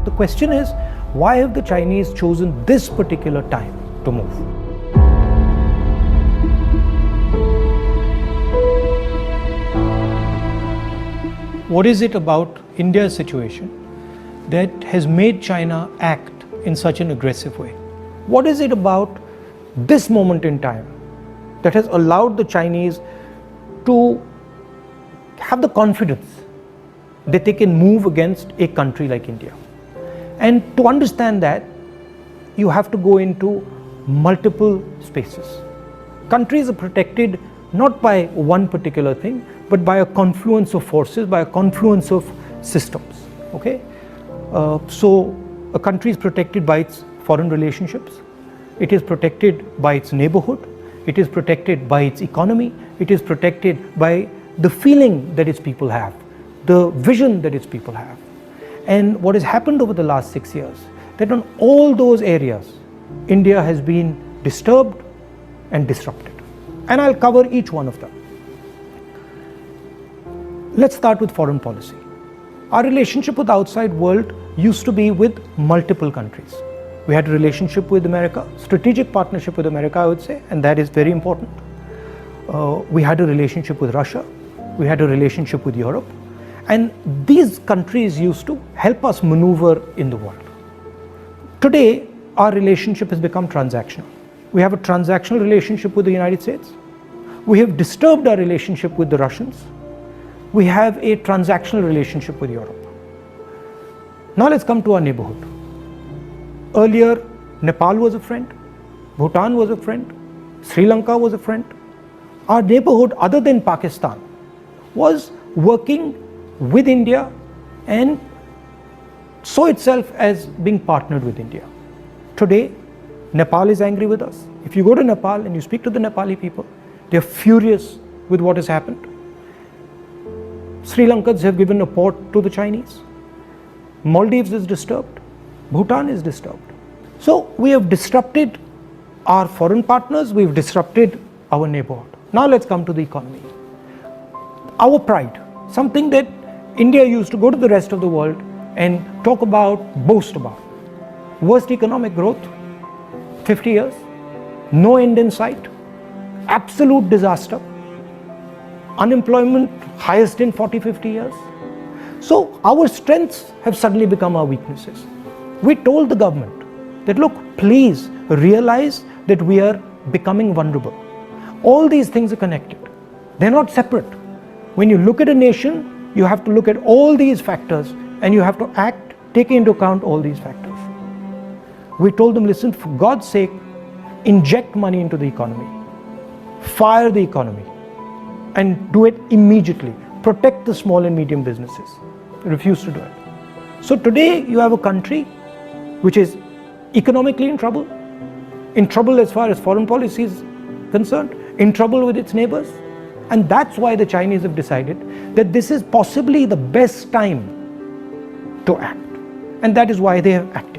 The question is, why have the Chinese chosen this particular time to move? What is it about India's situation that has made China act in such an aggressive way? What is it about this moment in time that has allowed the Chinese to have the confidence that they can move against a country like India? And to understand that, you have to go into multiple spaces. Countries are protected not by one particular thing, but by a confluence of forces, by a confluence of systems. Okay, so a country is protected by its foreign relationships, it is protected by its neighborhood, it is protected by its economy, it is protected by the feeling that its people have, the vision that its people have. And what has happened over the last 6 years, that on all those areas, India has been disturbed and disrupted. And I'll cover each one of them. Let's start with foreign policy. Our relationship with the outside world used to be with multiple countries. We had a relationship with America, strategic partnership with America, I would say, and that is very important. We had a relationship with Russia, we had a relationship with Europe, and these countries used to help us maneuver in the world. Today, our relationship has become transactional. We have a transactional relationship with the United States. We have disturbed our relationship with the Russians. We have a transactional relationship with Europe. Now let's come to our neighborhood. Earlier, Nepal was a friend, Bhutan was a friend, Sri Lanka was a friend. Our neighborhood, other than Pakistan, was working with India and saw itself as being partnered with India. Today, Nepal is angry with us. If you go to Nepal and you speak to the Nepali people, they are furious with what has happened. Sri Lankans have given a port to the Chinese. Maldives is disturbed. Bhutan is disturbed. So we have disrupted our foreign partners, we've disrupted our neighborhood. Now let's come to the economy. Our pride, something that India used to go to the rest of the world and talk about, boast about. Worst economic growth, 50 years, no end in sight, absolute disaster, unemployment highest in 40-50 years. So our strengths have suddenly become our weaknesses. We told the government that, look, please realize that we are becoming vulnerable. All these things are connected. They're not separate. When you look at a nation, you have to look at all these factors and you have to act, taking into account all these factors. We told them, listen, for God's sake, inject money into the economy, fire the economy, and do it immediately. Protect the small and medium businesses. They refused to do it. So today you have a country which is economically in trouble as far as foreign policy is concerned, in trouble with its neighbors. And that's why the Chinese have decided that this is possibly the best time to act. And that is why they have acted.